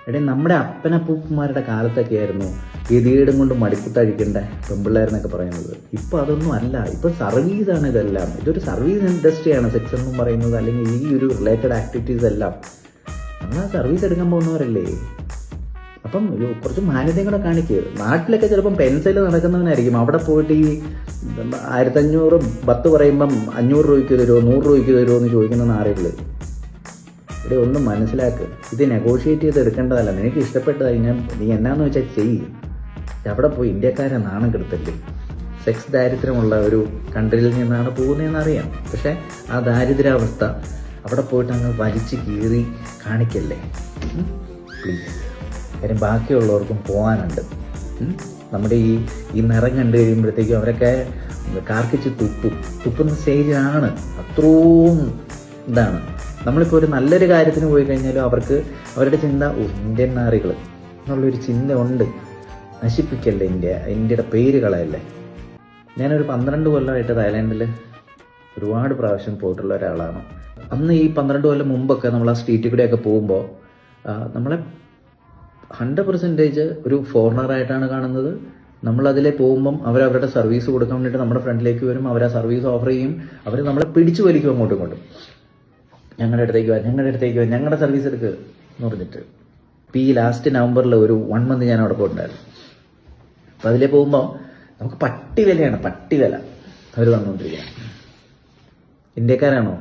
എടേ നമ്മുടെ അപ്പനപ്പൂപ്പന്മാരുടെ കാലത്തൊക്കെ ആയിരുന്നു ഗതികേടും കൊണ്ട് മടിക്കുത്തഴിക്കേണ്ട പെമ്പിള്ളേരെന്നൊക്കെ പറയുന്നത്. ഇപ്പോൾ അതൊന്നും അല്ല. ഇപ്പോൾ സർവീസാണ് ഇതെല്ലാം. ഇതൊരു സർവീസ് ഇൻഡസ്ട്രിയാണ് സെക്സ് എന്നും പറയുന്നത്, അല്ലെങ്കിൽ ഈ ഒരു റിലേറ്റഡ് ആക്ടിവിറ്റീസ് എല്ലാം. നമ്മൾ ആ സർവീസ് എടുക്കാൻ പോകുന്നവരല്ലേ. അപ്പം കുറച്ച് മാന്യതയും കൂടെ കാണിക്കുക. നാട്ടിലൊക്കെ ചിലപ്പം പെൻസിൽ നടക്കുന്നവനായിരിക്കും, അവിടെ പോയിട്ട് ഈ 1500 10 പറയുമ്പം 500 രൂപയ്ക്ക് തരുമോ 100 രൂപയ്ക്ക് തരുമോ എന്ന് ചോദിക്കുന്ന നാറികൾ. ഇവിടെ ഒന്നും മനസ്സിലാക്കുക, ഇത് നെഗോഷിയേറ്റ് ചെയ്ത് എടുക്കേണ്ടതല്ല. നിനക്ക് ഇഷ്ടപ്പെട്ട് കഴിഞ്ഞാൽ നീ എന്നാന്ന് വെച്ചാൽ ചെയ്യും. അവിടെ പോയി ഇന്ത്യക്കാരെ നാണം കെടുത്തല്ലേ. സെക്സ് ദാരിദ്ര്യമുള്ള ഒരു കൺട്രിയിൽ നിന്നാണ് പോകുന്നതെന്ന് അറിയാം. പക്ഷേ ആ ദാരിദ്ര്യാവസ്ഥ അവിടെ പോയിട്ട് അങ്ങ് വലിച്ച് കീറി കാണിക്കല്ലേ പ്ലീസ്. കാര്യം ബാക്കിയുള്ളവർക്കും പോകാനുണ്ട്. നമ്മുടെ ഈ നിറം കണ്ടു കഴിയുമ്പോഴത്തേക്കും അവരൊക്കെ കാർക്കിച്ച് തുപ്പുന്ന സ്റ്റേജാണ്. അത്രയും ഇതാണ്. നമ്മളിപ്പോൾ ഒരു നല്ലൊരു കാര്യത്തിന് പോയി കഴിഞ്ഞാലും അവർക്ക് അവരുടെ ചിന്ത ഇന്ത്യൻ നാറികൾ എന്നുള്ളൊരു ചിന്ത ഉണ്ട്. നശിപ്പിക്കല്ലേ ഇന്ത്യയുടെ പേര് കളയല്ലേ. ഞാനൊരു 12 കൊല്ലമായിട്ട് തായ്ലാൻഡിൽ ഒരുപാട് പ്രാവശ്യം പോയിട്ടുള്ള ഒരാളാണ്. അന്ന് ഈ 12 കൊല്ലം മുമ്പൊക്കെ നമ്മൾ ആ സ്ട്രീറ്റിൽ കൂടെയൊക്കെ പോകുമ്പോൾ നമ്മളെ 100% ഒരു ഫോറിനറായിട്ടാണ് കാണുന്നത്. നമ്മളതിലെ പോകുമ്പം അവരവരുടെ സർവീസ് കൊടുക്കാൻ വേണ്ടിയിട്ട് നമ്മുടെ ഫ്രണ്ടിലേക്ക് വരും. അവർ ആ സർവീസ് ഓഫർ ചെയ്യും. അവർ നമ്മളെ പിടിച്ചു വലിക്കും അങ്ങോട്ടും ഇങ്ങോട്ടും. ഞങ്ങളുടെ അടുത്തേക്ക് വാ, ഞങ്ങളുടെ സർവീസ് എടുക്കുക എന്ന് പറഞ്ഞിട്ട്. ഇപ്പോൾ ഈ ലാസ്റ്റ് നവംബറിൽ ഒരു 1 month ഞാൻ അവിടെ പോയിട്ടുണ്ടായിരുന്നു. അപ്പോൾ അതിലേ പോകുമ്പോൾ നമുക്ക് പട്ടി വിലയാണ്, പട്ടി വില അവർ തന്നുകൊണ്ടിരിക്കുന്നത്. ഇന്ത്യക്കാരാണോ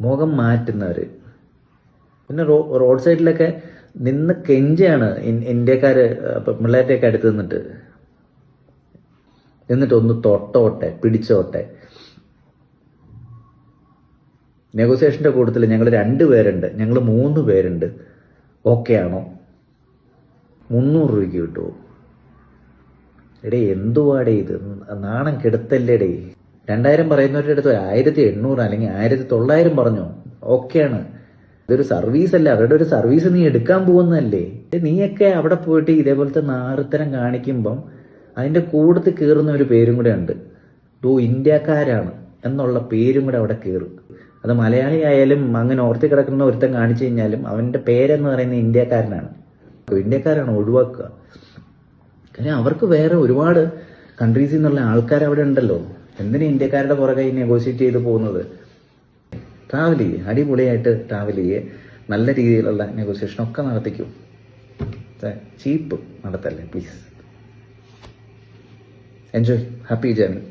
മുഖം മാറ്റുന്നവർ. പിന്നെ റോഡ് സൈഡിലൊക്കെ നിന്ന് കെഞ്ചയാണ് ഇന്ത്യക്കാർ പിള്ളേരുടെയൊക്കെ അടുത്ത് എന്നിട്ട് ഒന്ന് തൊട്ടോട്ടെ പിടിച്ചോട്ടെ. നെഗോസിയേഷൻ്റെ കൂട്ടത്തിൽ ഞങ്ങൾ 2 പേരുണ്ട്, ഞങ്ങൾ 3 പേരുണ്ട്, ഓക്കെ ആണോ? 300 രൂപയ്ക്ക് കിട്ടുമോ? എടേ എന്തുവാടേ ഇത്? നാണം കെടുത്തല്ലേടേ. 2000 പറയുന്നവരുടെ അടുത്ത് 1800 അല്ലെങ്കിൽ 1900 പറഞ്ഞോ? ഓക്കെയാണ്. ഇതൊരു സർവീസ് അല്ല, അവരുടെ ഒരു സർവീസ് നീ എടുക്കാൻ പോകുന്നതല്ലേ. നീയൊക്കെ അവിടെ പോയിട്ട് ഇതേപോലത്തെ നാറിത്തരം കാണിക്കുമ്പം അതിൻ്റെ കൂട്ടത്തിൽ കയറുന്ന ഒരു പേരും കൂടെ ഉണ്ട്. ഇന്ത്യക്കാരാണ് എന്നുള്ള പേരും കൂടെ അവിടെ കയറും. അത് മലയാളി ആയാലും അങ്ങനെ ഓർത്തി കിടക്കുന്ന ഒരുത്തൻ കാണിച്ചു കഴിഞ്ഞാലും അവൻ്റെ പേരെന്ന് പറയുന്നത് ഇന്ത്യക്കാരാണ് ഒഴിവാക്കുക. കാര്യം അവർക്ക് വേറെ ഒരുപാട് കൺട്രീസിൽ നിന്നുള്ള ആൾക്കാർ അവിടെ ഉണ്ടല്ലോ. എന്തിനാ ഇന്ത്യക്കാരുടെ പുറകെ നെഗോഷിയേറ്റ് ചെയ്ത് പോകുന്നത്? ട്രാവൽ ചെയ്യേ, അടിപൊളിയായിട്ട് ട്രാവൽ ചെയ്യേ, നല്ല രീതിയിലുള്ള നെഗോഷിയേഷനൊക്കെ നടത്തിക്കും. ചീപ്പ് നടത്തല്ലേ പ്ലീസ്. Enjoy, happy journey.